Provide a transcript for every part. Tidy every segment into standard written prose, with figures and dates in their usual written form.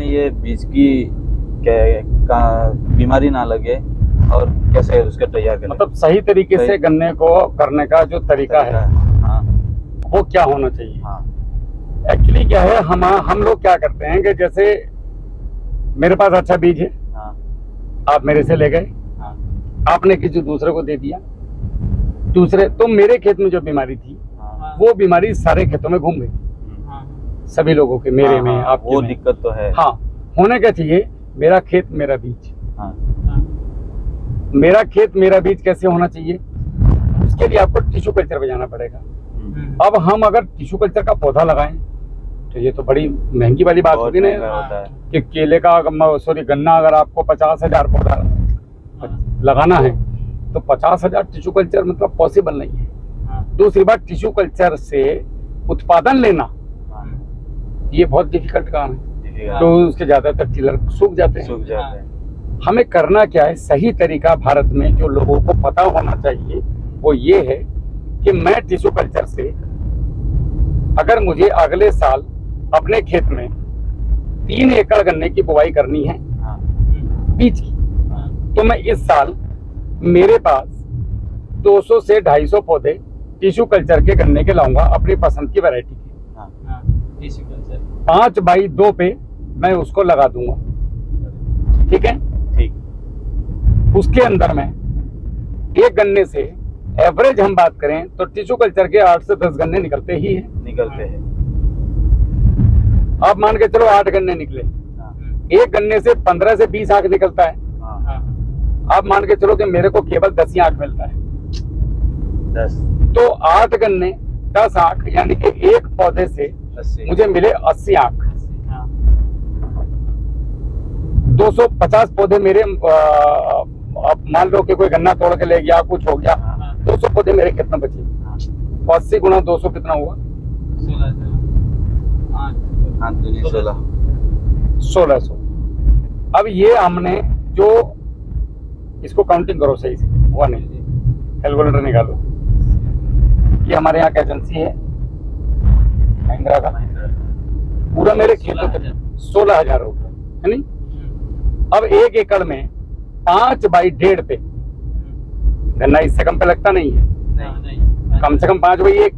में ये बीज की बीमारी ना लगे और कैसे उसका तैयार करें? मतलब सही तरीके से गन्ने को करने का जो तरीका है, हाँ वो क्या होना चाहिए? हाँ एक्चुअली क्या है, हम लोग क्या करते हैं कि जैसे मेरे पास अच्छा बीज है, हाँ आप मेरे से ले गए, हाँ आपने किसी दूसरे को दे दिया, दूसरे तो मेरे खेत में जो बीमारी थी हाँ वो बीमारी सारे खेतों में घूम गई, सभी लोगों के, मेरे में, आपके वो में। दिक्कत तो है। हाँ, होने क्या चाहिए, मेरा खेत मेरा बीज। हाँ मेरा खेत मेरा बीज कैसे होना चाहिए? उसके लिए आपको टिश्यू कल्चर पे जाना पड़ेगा। अब हम अगर टिश्यू कल्चर का पौधा लगाएं तो ये तो बड़ी महंगी वाली बात होगी ना कि केले का, सॉरी, गन्ना अगर आपको 50,000 पौधा लगाना है तो 50,000 टिश्यू कल्चर मतलब पॉसिबल नहीं है। दूसरी बात, टिश्यू कल्चर से उत्पादन लेना ये बहुत डिफिकल्ट काम है, तो उसके ज्यादातर टिलर सूख जाते हैं। हमें करना क्या है, सही तरीका भारत में जो लोगों को पता होना चाहिए वो ये है कि मैं टिश्यू कल्चर से, अगर मुझे अगले साल अपने खेत में 3 एकड़ गन्ने की बुवाई करनी है बीज की, तो मैं इस साल मेरे पास 200 से 250 पौधे टिश्यू कल्चर के गन्ने के लाऊंगा, अपनी पसंद की वैरायटी के। 5 बाई 2 पे मैं उसको लगा दूंगा, ठीक है? ठीक। उसके अंदर में एक गन्ने से एवरेज हम बात करें तो टिश्यू कल्चर के 8 से 10 गन्ने निकलते ही हैं। निकलते हैं। आप मान के चलो 8 गन्ने निकले, एक गन्ने से 15 से 20 आंख निकलता है। आप मान के चलो कि मेरे को केवल 10 ही आंख मिलता है। 10 तो 8 गन्ने 10 आंख, यानी कि एक पौधे से 80 मुझे मिले 80 आंख। 250 पौधे मेरे, अब मान लो कि कोई गन्ना तोड़ के ले गया, कुछ हो गया, 200 पौधे मेरे खेत में बचे, तो 80 गुना 200 कितना हुआ? 1600। अब ये हमने जो, इसको काउंटिंग करो सही से, हुआ नहीं, कैलकुलेटर निकालो। ये हमारे यहाँ का एजेंसी है महिंद्रा का, पूरा मेरे खेतों में 16,000 रुपये है नहीं। अब 1 एकड़ में 5 बाई 1.5 पे गन्ना, इससे कम पे लगता नहीं है, कम से कम 5 बाई 1।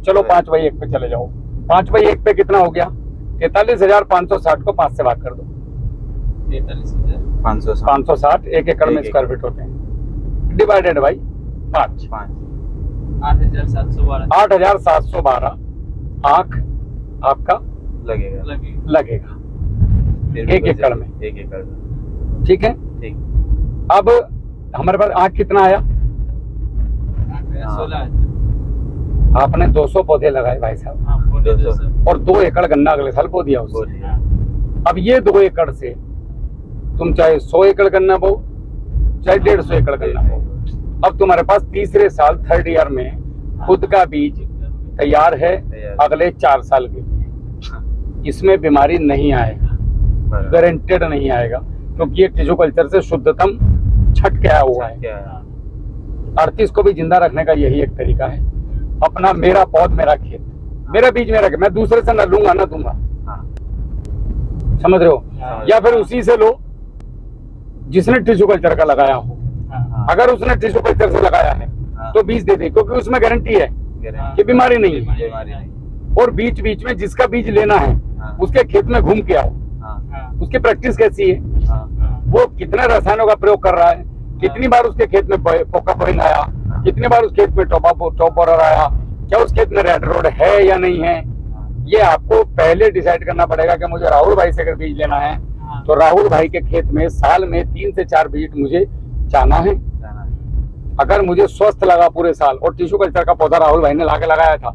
चलो 5 बाई 1 पे चले जाओ। 5 बाई 1 पे कितना हो गया? 43,560 को 5 से भाग कर दो। 560 1 एकड़ में स्क्वायर फीट होते हैं, डिवाइडेड बाई 5। 8,712 आंख आपका लगेगा 1 एकड़ में। 1 एकड़, ठीक है? ठीक। अब हमारे पास आंख कितना आया? 16,000। आपने 200 पौधे लगाए भाई साहब, 200 और 2 एकड़ गन्ना अगले साल बो दिया उसको। अब ये 2 एकड़ से तुम चाहे 100 एकड़ गन्ना बो, चाहे 150 एकड़ गन्ना बो, अब तुम्हारे पास तीसरे साल 3rd ईयर में खुद का बीज तैयार है अगले 4 साल के लिए। इसमें बीमारी नहीं आएगा, गारंटेड नहीं आएगा, क्योंकि ये टिश्यू कल्चर से शुद्धतम छट के आया हुआ है। 38 को भी जिंदा रखने का यही एक तरीका है, अपना मेरा पौध मेरा खेत, मेरा बीज मेरा खेत, मैं दूसरे से न लूंगा न दूंगा। समझ रहे हो? या फिर उसी से लो जिसने टिश्यू कल्चर का लगाया हो। अगर उसने टिश्यू कल्चर से लगाया है तो बीज दे दे, क्योंकि उसमें गारंटी है कि बीमारी नहीं है। और बीच बीच में जिसका बीज लेना है उसके खेत में घूम के आओ, उसकी प्रैक्टिस कैसी है, वो कितने रसायनों का प्रयोग कर रहा है, कितनी बार उसके खेत में पोका पोइंग आया, कितनी बार उस खेत में टॉपर आया, क्या उस खेत में रेड रोड है या नहीं है। ये आपको पहले डिसाइड करना पड़ेगा कि मुझे राहुल भाई से अगर बीज लेना है तो राहुल भाई के खेत में साल में 3 से 4 बीज मुझे जाना है। अगर मुझे स्वस्थ लगा पूरे साल और टिश्यू कल्चर का पौधा राहुल भाई ने लाके लगाया था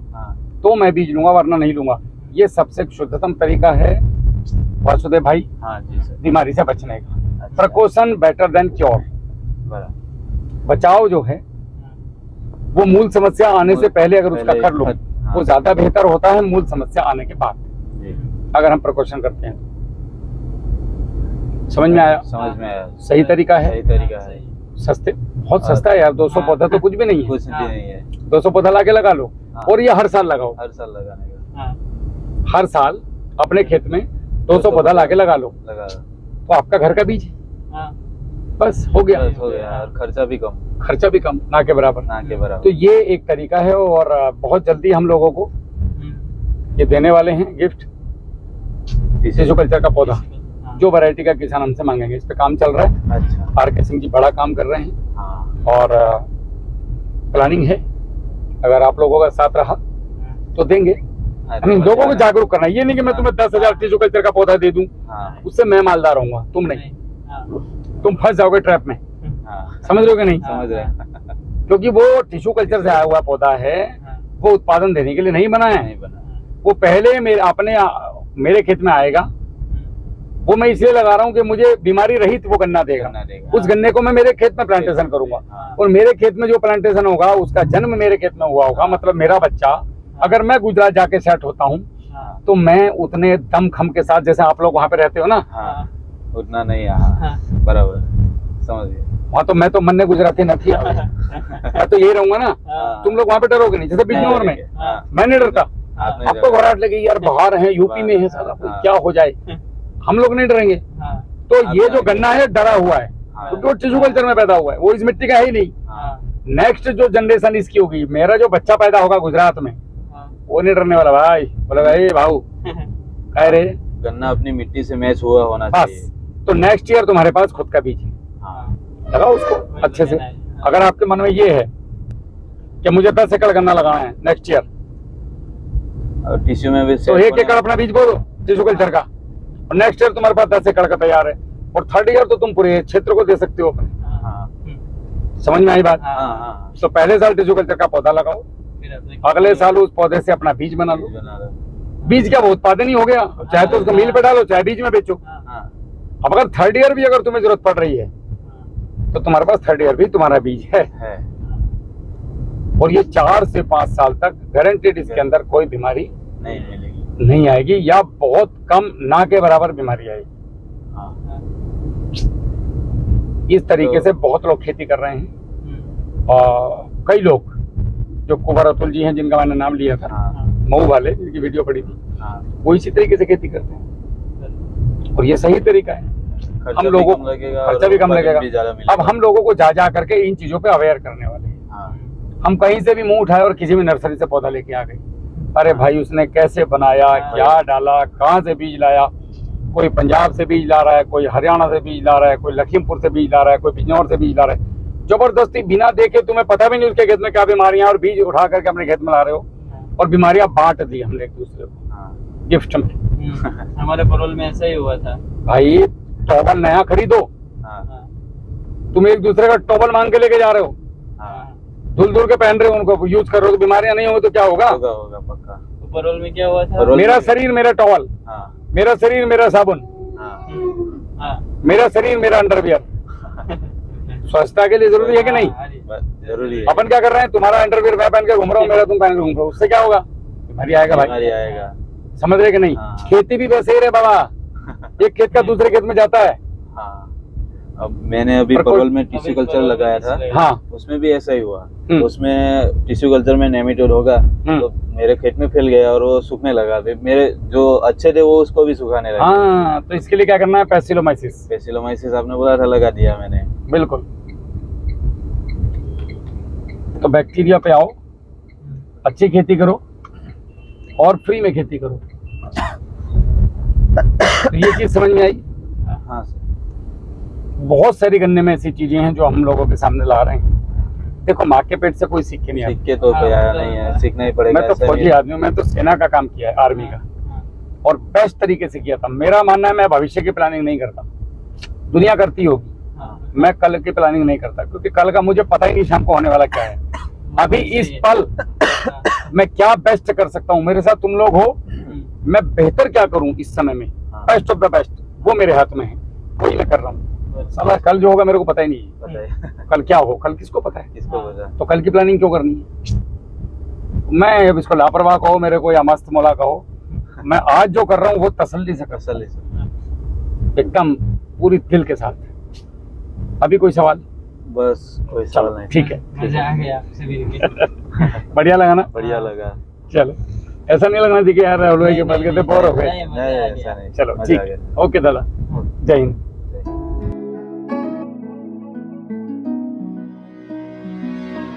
तो मैं बीज लूंगा, वरना नहीं लूंगा। ये सबसे शुद्धतम तरीका है वासुदेव भाई बीमारी से बचने का। Precaution better than cure. बचाव जो है वो मूल समस्या आने से पहले अगर उसका कर लो वो ज्यादा बेहतर होता है मूल समस्या आने के बाद, अगर हम प्रिकॉशन करते हैं। समझ में आया? समझ में आया। सही तरीका है, सही तरीका है। सस्ते, बहुत सस्ता है यार। 200 पौधा तो कुछ भी नहीं है, कुछ भी नहीं है। 200 पौधा लाके लगा लो और ये हर साल लगाओ। हर साल लगाने का। हर साल अपने खेत में 200 पौधा लाके लगा लो, लगा तो आपका घर का बीज है, हाँ, बस हो गया। बस हो गया, और खर्चा भी कम, खर्चा भी कम, ना के बराबर। ना के बराबर। तो ये एक तरीका है, और बहुत जल्दी हम लोगों को ये देने वाले हैं गिफ्ट, टिश्यू कल्चर का पौधा, हाँ, जो वैरायटी का किसान हमसे मांगेंगे। इस पे काम चल रहा है, अच्छा, आर के सिंह जी बड़ा काम कर रहे हैं, हाँ, और प्लानिंग है, अगर आप लोगों का साथ रहा तो देंगे। अरे लोगों को जागरूक करना है। ये नहीं कि मैं तुम्हें 10,000 टिश्यू कल्चर का पौधा दे दूं, हाँ, उससे मैं मालदार होऊंगा, तुम नहीं। हाँ, तुम फंस जाओगे ट्रैप में, हाँ, समझ रहे हो कि नहीं? समझ रहे हैं। क्योंकि वो टिश्यू कल्चर से आया हुआ पौधा है, वो उत्पादन देने के लिए नहीं बना है। नहीं बना, वो पहले मेरे खेत में आएगा, वो मैं इसलिए लगा रहा हूँ कि मुझे बीमारी रहित वो गन्ना देगा। गन्ना देगा। उस गन्ने को मैं मेरे खेत में प्लांटेशन करूंगा, हाँ। और मेरे खेत में जो प्लांटेशन होगा उसका जन्म मेरे खेत में हुआ होगा, मतलब मेरा बच्चा अगर मैं गुजरात जाके सेट होता हूँ हाँ, तो मैं उतने दम खम के साथ, जैसे आप लोग वहाँ पे रहते हो ना, हाँ, उतना नहीं, हाँ, बराबर, समझ गए। वहाँ तो मैं तो मन ने गुजराती न थी, मैं तो यही रहूंगा ना। हाँ, तुम लोग वहाँ पे डरोगे नहीं, जैसे बिजनौर में हाँ, मैं नहीं डरता। आप नहीं आपको घबराहट लगी यार, बाहर है, यूपी में है, साला कोई क्या हो जाए, हम लोग नहीं डरेंगे। हाँ, तो ये जो गन्ना है डरा हुआ है, हाँ। क्योंकि वो टिश्यू कल्चर में पैदा हुआ है, वो इस मिट्टी का है ही नहीं। हाँ, नेक्स्ट जो जनरेशन इसकी होगी, मेरा जो बच्चा पैदा होगा गुजरात में, हाँ, वो नहीं डरने वाला भाई। बोले भाई भाऊ कह रहे गन्ना अपनी मिट्टी से मैच हुआ होना बस। चाहिए। तो नेक्स्ट ईयर तुम्हारे पास खुद का बीज है, हाँ, लगाओ उसको अच्छे से। अगर आपके मन में ये है कि मुझे 10 एकड़ गन्ना लगाना है नेक्स्ट ईयर, और टिश्यू में भी तो 1 एकड़ अपना बीज बो दो टिश्यू कल्चर का, और नेक्स्ट ईयर तुम्हारे पास 10 एकड़ का तैयार है, और थर्ड ईयर तो तुम पूरे क्षेत्र को दे सकते हो अपने। हाँ, समझ में आई बात? हाँ, हाँ, तो पहले साल टिश्यू कल्चर का पौधा लगाओ, अगले साल उस पौधे से अपना बीज बना लो। बना दो। बीज क्या, वो उत्पादन ही हो गया, चाहे तो उसको मिल पे डालो, चाहे बीज में बेचो। हाँ, अब अगर थर्ड ईयर भी अगर तुम्हें जरूरत पड़ रही है तो तुम्हारे पास थर्ड ईयर भी तुम्हारा बीज है, और ये 4 से 5 साल तक गारंटेड इसके अंदर कोई बीमारी नहीं मिलेगी। नहीं आएगी, या बहुत कम, ना के बराबर बीमारी आएगी। हाँ, इस तरीके से बहुत लोग खेती कर रहे हैं, और कई लोग जो कुंवर अतुल जी हैं, जिनका मैंने नाम लिया था, हाँ, मऊ वाले, जिनकी वीडियो पड़ी थी, हाँ, वो इसी तरीके से खेती करते हैं, और ये सही तरीका है। खर्चा हम भी लोगों कम लगेगा, खर्चा भी कम उत्पादन लगेगा। भी ज्यादा मिलेगा। अब हम लोगों को जा करके इन चीजों पे अवेयर करने वाले हैं। हाँ, हम कहीं से भी मुंह उठाए और किसी भी नर्सरी से पौधा लेके आ गए, अरे भाई उसने कैसे बनाया, क्या डाला, कहाँ से बीज लाया, कोई पंजाब से बीज ला रहा है, कोई हरियाणा से बीज ला रहा है, कोई लखीमपुर से बीज ला रहा है, कोई बिजनौर से बीज ला रहा है, जबरदस्ती बिना देखे, तुम्हें पता भी नहीं उसके खेत में क्या बीमारियां, और बीज उठा करके अपने खेत में ला रहे हो, और बीमारियां बांट दी हमने एक दूसरे को हाँ, गिफ्ट में। हमारे परोल में ऐसा ही हुआ था। भाई टॉवल नया खरीदो, हाँ, हाँ, तुम एक दूसरे का टॉवल मांग के लेके जा रहे हो, हाँ, धुल धुल के पहन रहे हो, उनको यूज कर रहे हो, तो बीमारियां नहीं होगी तो क्या होगा? होगा, होगा पक्का। तो परोल में क्या हुआ था? परोल- मेरा शरीर मेरा टॉवल, हाँ, मेरा शरीर मेरा साबुन, हाँ, हाँ, मेरा शरीर मेरा अंडरवियर। स्वच्छता के लिए जरूरी है कि नहीं? हाँ, जी। बस जरूरी है। अपन क्या कर रहे हैं, तुम्हारा अंडरवियर मैं पहन के घूम रहा हूँ, मेरा तुम पहन के घूम रहे हो, उससे क्या होगा? बीमारी आएगा भाई, बीमारी आएगा। समझ रहे कि नहीं? हाँ। खेती भी वैसे ही रहे बाबा, एक खेत का दूसरे खेत में जाता है। हाँ, अब मैंने अभी पर कोई- परोल में टिश्यू कल्चर लगाया था, हाँ, उसमें भी ऐसा ही हुआ। उसमें टिश्यू कल्चर में नेमेटोड होगा, तो मेरे खेत में फैल गया और वो सूखने लगा। फिर मेरे जो अच्छे थे वो उसको भी सुखाने लगे। हाँ, तो इसके लिए क्या करना है, पैसिलोमाइसिस। पेसिलोमाइसिस आपने बोला था, लगा दिया मैंने। बिल्कुल। तो बैक्टीरिया पे आओ, अच्छी खेती करो और फ्री में खेती करो। तो ये चीज समझ में आई। हाँ सर। बहुत सारी गन्ने में ऐसी चीजें हैं जो हम लोगों के सामने ला रहे हैं। देखो, माँ के पेट से कोई सीख के नहीं आता। सीख के तो कोई आया नहीं है, सीखना ही पड़ेगा। मैं तो ऐसा फौजी नहीं- आदमी हूँ, मैं तो सेना का काम किया है, आर्मी का, और बेस्ट तरीके से किया था। मेरा मानना है मैं भविष्य की प्लानिंग नहीं करता, दुनिया करती होगी, मैं कल की प्लानिंग नहीं करता, क्योंकि कल का मुझे पता ही नहीं शाम को होने वाला क्या है। अभी इस पल मैं क्या बेस्ट कर सकता हूँ, मेरे साथ तुम लोग हो, मैं बेहतर क्या करूँ इस समय में, बेस्ट ऑफ द बेस्ट, वो मेरे हाथ में है, वही मैं कर रहा हूँ। साला कल जो होगा मेरे को पता ही नहीं है, पता है कल क्या हो, कल किसको पता है? किसको पता। तो कल की प्लानिंग क्यों करनी है? मैं अब इसको लापरवाह कहो मेरे को या मस्त मौला कहो, मैं आज जो कर रहा हूँ वो तसल्ली से कर असल है सर। एकदम पूरी दिल के साथ। अभी कोई सवाल? बस कोई सवाल नहीं। ठीक है, मजा आ गया आपसे मिलके। बढ़िया लगा ना? बढ़िया लगा। चलो। ऐसा नहीं लगना चाहिए कि यार राहुल भाई के पास गए थे बोर हो गए। नहीं, मजा आ नहीं गया। ऐसा नहीं चलो मजा ठीक आ है, गया ओके दादा, जय हिंद।